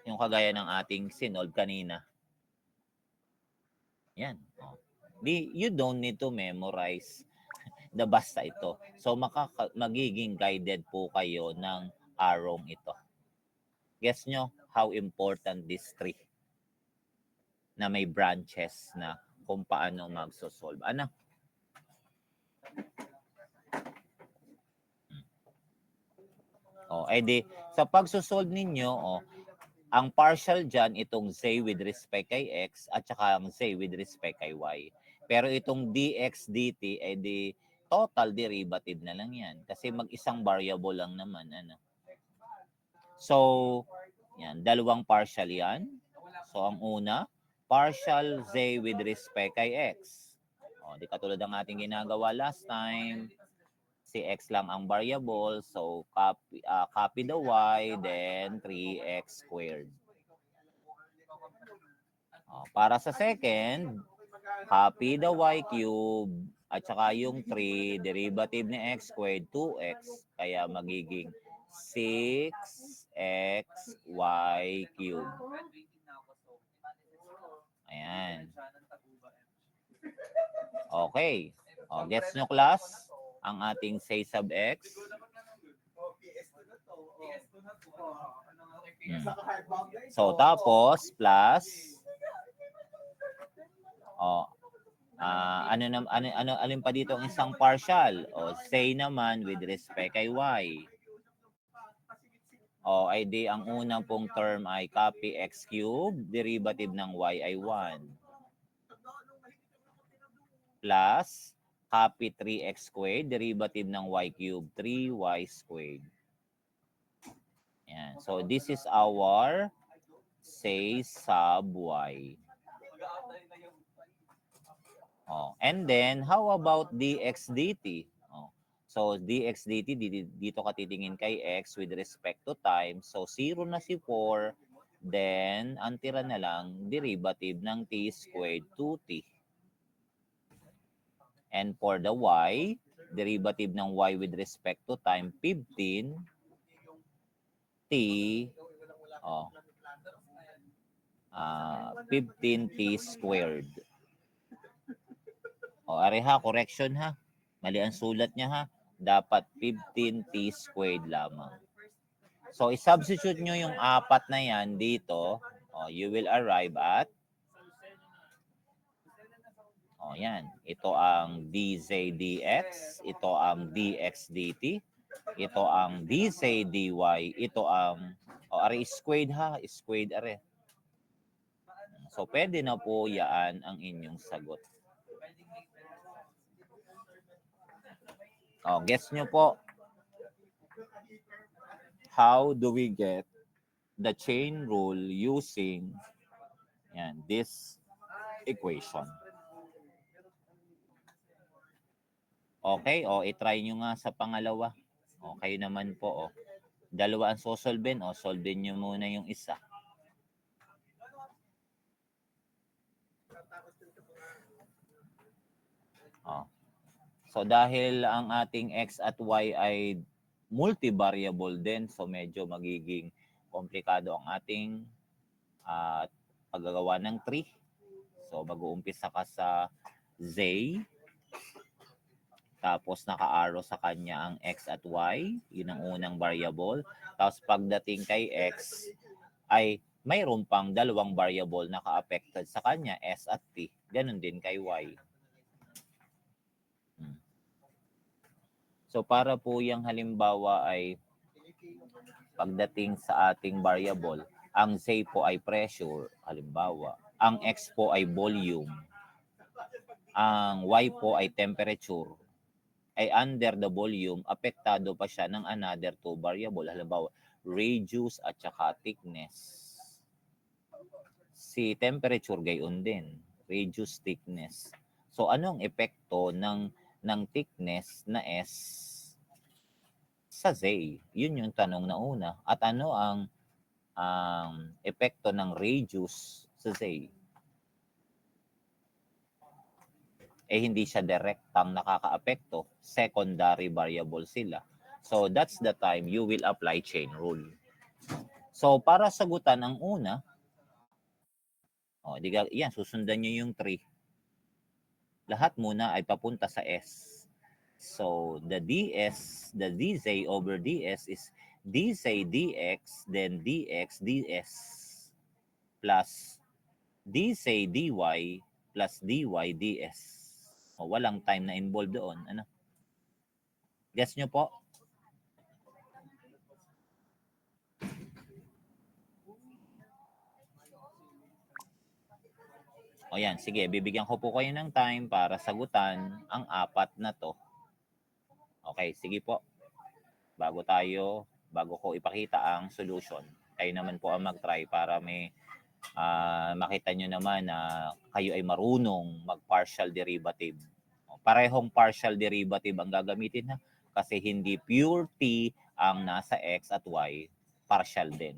Yung kagaya ng ating sinolve kanina. Yan. You don't need to memorize the basta ito. So, magiging guided po kayo ng arrow ito. Guess nyo how important this tree na may branches na kung paano magsosolve. Ano? Edi, sa pagsosolve ninyo, ang partial dyan, itong z with respect kay x at saka ang z with respect kay y. Pero itong dx dt, edi total derivative na lang yan. Kasi mag-isang variable lang naman. Ano? So, yan, dalawang partial yan. So, ang una, partial z with respect kay x. Di katulad ng ating ginagawa last time. Si x lang ang variable. So, copy the y, then 3x squared. Para sa second, copy the y cube at saka yung 3, derivative ni x squared, 2x. Kaya magiging 6xy cube. Ayan. Okay. Gets nyo class? Ang ating say sub x. So, tapos, plus, alin pa dito ang isang partial? Say naman with respect kay y. Ay di ang unang pong term ay copy x cube, derivative ng y ay 1. Plus, copy 3x squared, derivative ng y cube, 3y squared. Yan. So, this is our say sub y. And then, how about dx dt? So, dx dt, dito ka titingin kay x with respect to time. So, 0 na si 4. Then, ang tira na lang, derivative ng t squared 2t. And for the y, derivative ng y with respect to time, 15t, oh, 15t squared. O, are ha, correction ha. Mali ang sulat niya ha. Dapat 15t squared lamang. So, i-substitute nyo yung apat na yan dito. O, you will arrive at, o yan, ito ang dz dx, ito ang dx dt, ito ang dz dy, ito ang, o, are squared ha, squared are. So, pwede na po yan ang inyong sagot. Oh, guess nyo po, how do we get the chain rule using yan, this equation? Okay, o i-try nyo nga sa pangalawa. Okay naman po, o. Dalawa ang sosolven, o solven nyo muna yung isa. Oh. So dahil ang ating x at y ay multivariable din, so medyo magiging komplikado ang ating paggagawa ng tree. So mag-uumpisa ka sa z, tapos naka-arrow sa kanya ang x at y, yun ang unang variable. Tapos pagdating kay x, ay mayroon pang dalawang variable na ka-affected sa kanya, s at t. Ganun din kay y. So para po yung halimbawa ay pagdating sa ating variable, ang z po ay pressure, halimbawa. Ang x po ay volume. Ang y po ay temperature. Ay under the volume, apektado pa siya ng another two variable. Halimbawa, radius at saka thickness. Si temperature gayon din, radius, thickness. So anong epekto ng thickness na S sa Z? Yun yung tanong na una. At ano ang epekto ng radius sa Z? Eh hindi siya direktang nakakaapekto, secondary variable sila. So that's the time you will apply chain rule. So para sagutan ang una, yan, susundan nyo yung 3. Lahat muna ay papunta sa S. So the dz over ds is dz dx, then dx ds plus dz dy plus dy ds. Walang time na involved doon. Ano? Guess nyo po? O yan, sige, bibigyan ko po kayo ng time para sagutan ang apat na to. Okay, sige po. Bago ko ipakita ang solution, kayo naman po ang mag-try para may makita nyo naman na kayo ay marunong mag-partial derivative. Parehong partial derivative ang gagamitin ha, kasi hindi pure t ang nasa x at y, partial din.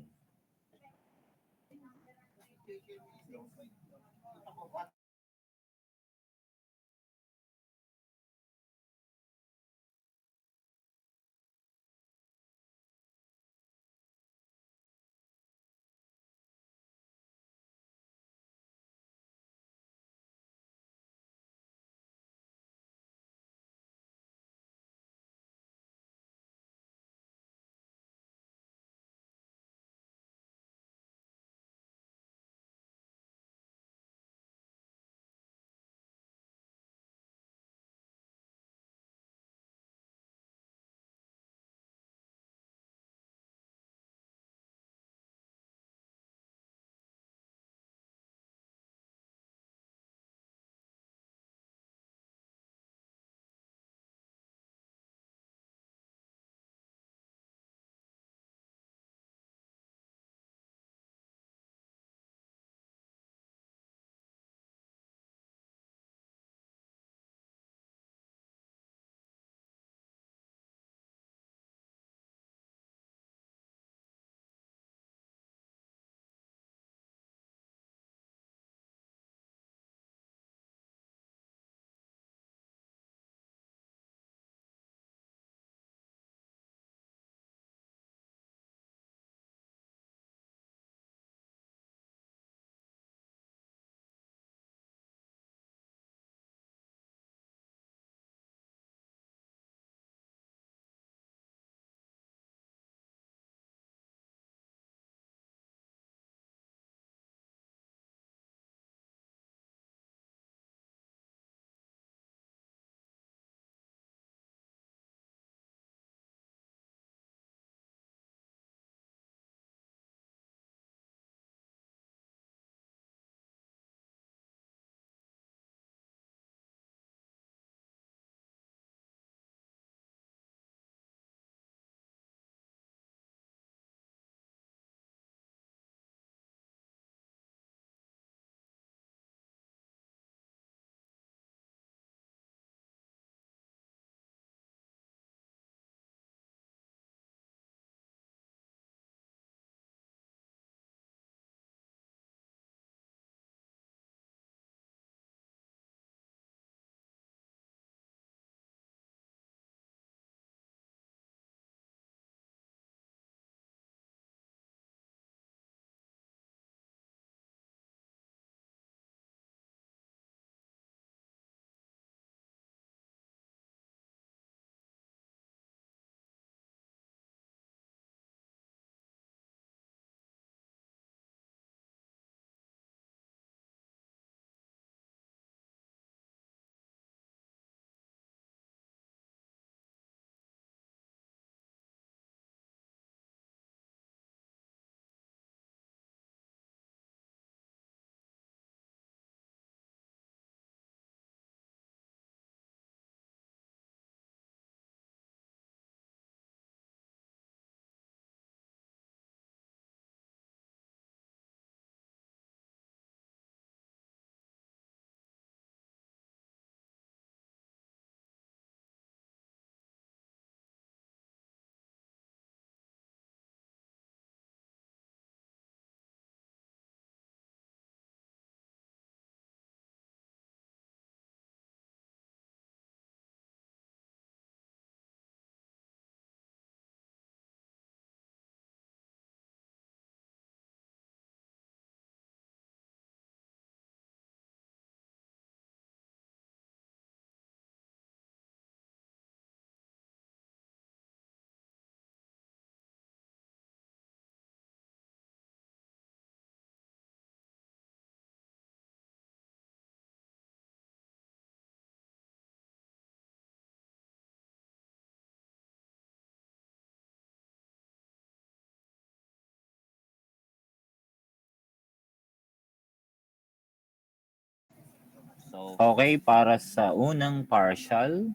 So, okay, para sa unang partial,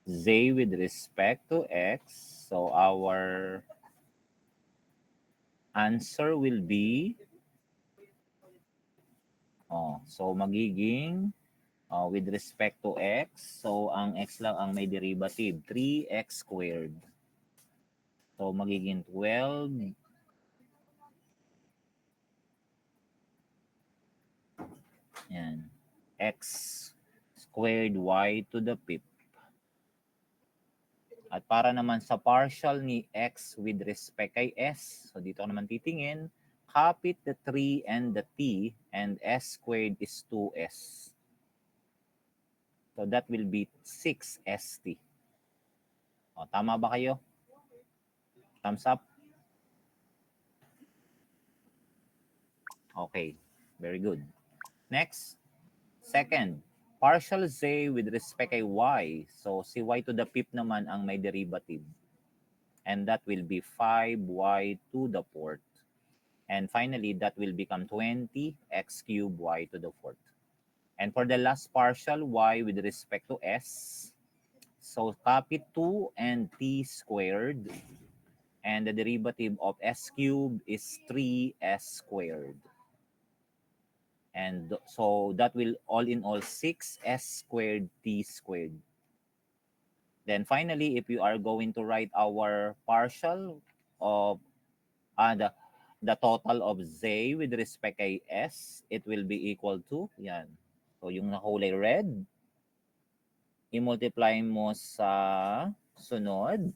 z with respect to x. So, our answer will be, so magiging, with respect to x, so ang x lang ang may derivative, 3x squared. So, magiging 12 yan, x squared y to the fifth. At para naman sa partial ni x with respect kay s, so dito ko naman titingin, kapit the 3 and the t, and s squared is 2s. So that will be 6st. O, tama ba kayo? Thumbs up? Okay, very good. Next, second, partial z with respect kay y. So si y to the fifth naman ang may derivative. And that will be 5y to the fourth. And finally, that will become 20x cubed y to the fourth. And for the last partial, y with respect to s, so copy 2 and t squared. And the derivative of s cubed is 3s squared. And so that will all in all 6s squared t squared. Then finally, if you are going to write our partial of the total of z with respect kay s, it will be equal to, yan. So yung nakulay red, i-multiply mo sa sunod,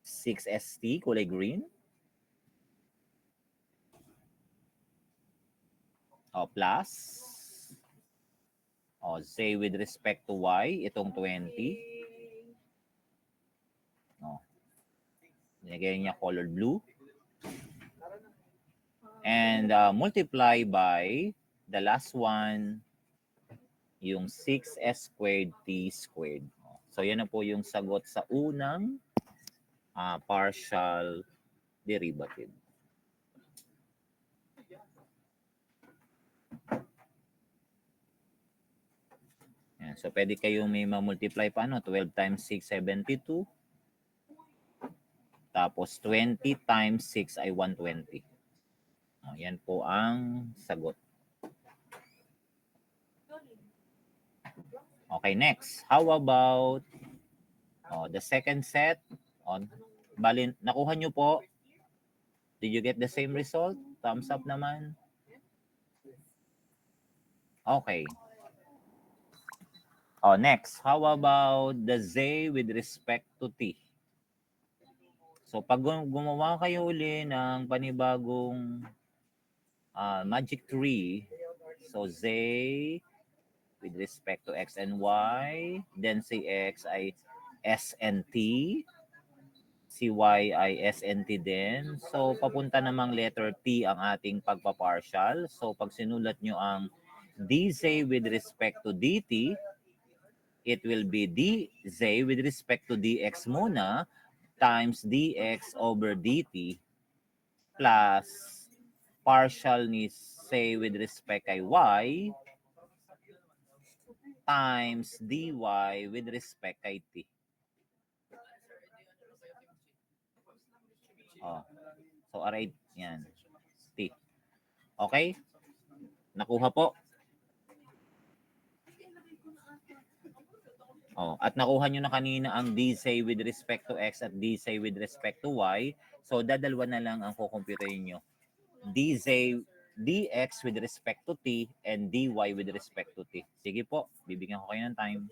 6st, kulay green. Plus, z with respect to y, itong 20. Nilagay niya colored blue. And multiply by the last one, yung 6s squared t squared. So yan na po yung sagot sa unang partial derivative. Yan. So pwede kayong may ma-multiply pa, 12 times 6, 72. Tapos 20 times 6 ay 120. Yan po ang sagot. Okay, next. How about the second set? Bali, nakuha nyo po? Did you get the same result? Thumbs up naman. Okay. Next. How about the z with respect to t? So, pag gumawa kayo uli ng panibagong magic tree, so z with respect to x and y, then si x ay s and t, si y ay s and t din. So, papunta namang letter t ang ating pagpapartial. So, pag sinulat nyo ang dz with respect to dt, it will be dz with respect to dx muna times dx over dt plus partial ni say with respect kay y times dy with respect kay t. So, aray, yan. T. Okay? Nakuha po? At nakuha nyo na kanina ang dz with respect to x at dz with respect to y. So, dadalwa na lang ang kukumputin nyo. dx with respect to t and dy with respect to t. Sige po, bibigyan ko kayo ng time.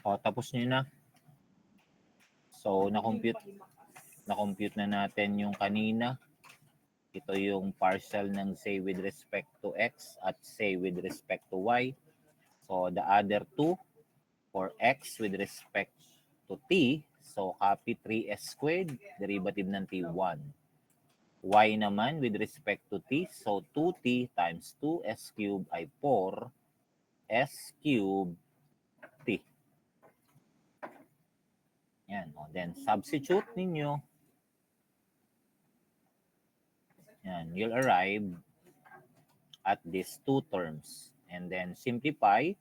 O, tapos nyo na. So, na-compute na natin yung kanina. Ito yung partial ng say with respect to x at say with respect to y. So, the other two for x with respect to t. So, copy 3s squared, derivative ng t, 1. Y naman with respect to t. So, 2t times 2s cubed ay 4s cubed t. Yan. O, then, substitute ninyo. Yan. You'll arrive at these two terms. And then, simplify.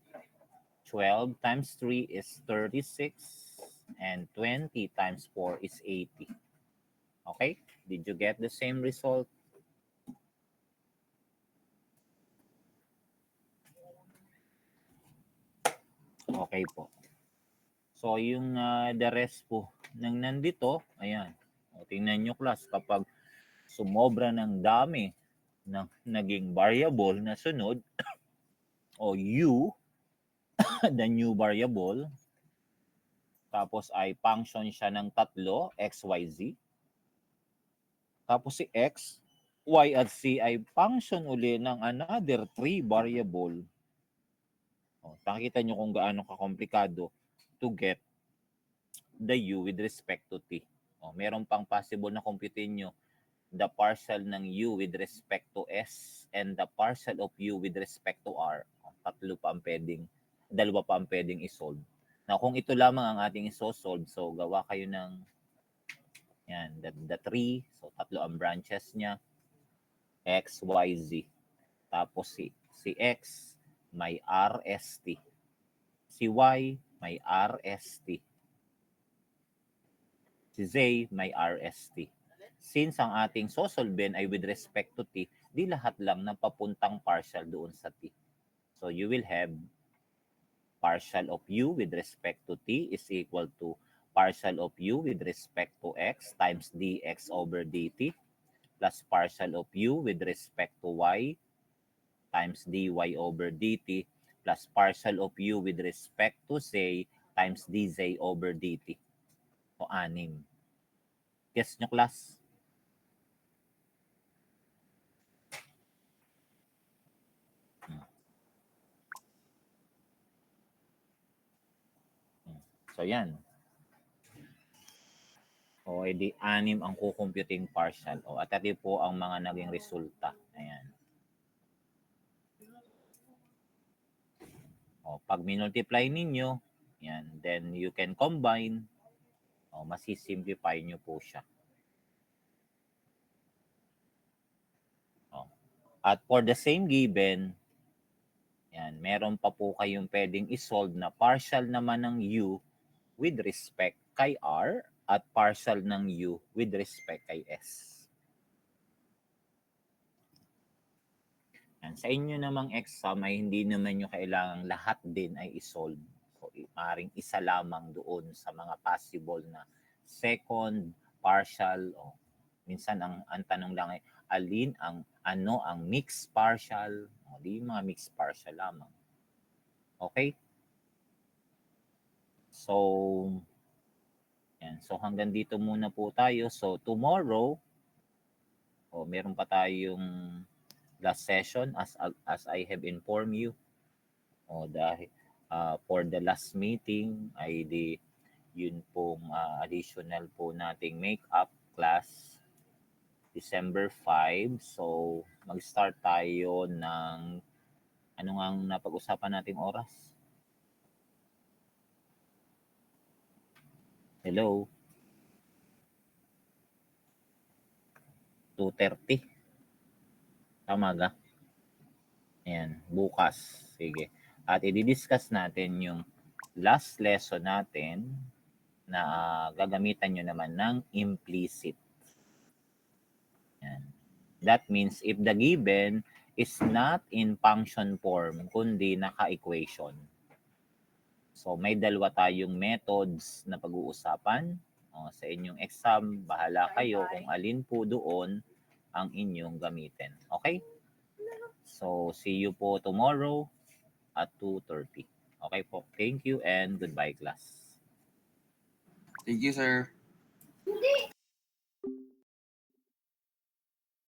12 times 3 is 36. And 20 times 4 is 80. Okay? Did you get the same result? Okay po. So, yung the rest po ng nandito, ayan. O, tingnan nyo class, kapag sumobra ng dami ng naging variable na sunod, o u, the new variable, tapos ay function siya ng tatlo, x, y, z. Tapos si x, y at z ay function uli ng another 3 variable. O, nakikita nyo kung gaano kakomplikado to get the u with respect to t. O, meron pang possible na computin nyo the partial ng u with respect to s and the partial of u with respect to r. O, dalawa pa ang pwedeng isolve. Now, kung ito lamang ang ating isosolve, so gawa kayo ng yan, the tree. So, tatlo ang branches niya. X, Y, Z. Tapos si X may RST. Si Y may RST. Si Z may RST. Since ang ating sosolven ay with respect to T, di lahat lang ng papuntang partial doon sa T. So, you will have partial of u with respect to t is equal to partial of u with respect to x times dx over dt plus partial of u with respect to y times dy over dt plus partial of u with respect to z times dz over dt. So, 6. Guess nyo, class? So, yan. O, edi 6 ang kukumputing partial. O, at ito po ang mga naging resulta. Ayan. O, pag minultiply ninyo, yan, then you can combine. O, masisimplify nyo po siya. O, at for the same given, yan, meron pa po kayong pwedeng isolve na partial naman ng u with respect kay r at partial ng u with respect kay s. Yan, sa inyo namang exam ay hindi naman nyo kailangang lahat din ay isolve. So, maaaring isa lamang doon sa mga possible na second, partial, o minsan ang tanong lang ay alin ang mixed partial, o di mga mixed partial lamang. Okay? So, yan. So, hanggang dito muna po tayo. So, tomorrow, meron pa tayong last session as I have informed you. Dahil for the last meeting ay yun pong additional po nating makeup class December 5. So, mag-start tayo ng ano nga napag-usapan nating oras? Hello? 2:30. Tama ga? Ayan, bukas. Sige. At i-discuss natin yung last lesson natin na gagamitan nyo naman ng implicit. Ayan. That means if the given is not in function form, kundi naka-equation. So, may dalawa tayong methods na pag-uusapan. Sa inyong exam, bahala kayo kung alin po doon ang inyong gamitin. Okay? So, see you po tomorrow at 2:30. Okay po. Thank you and goodbye, class. Thank you, sir.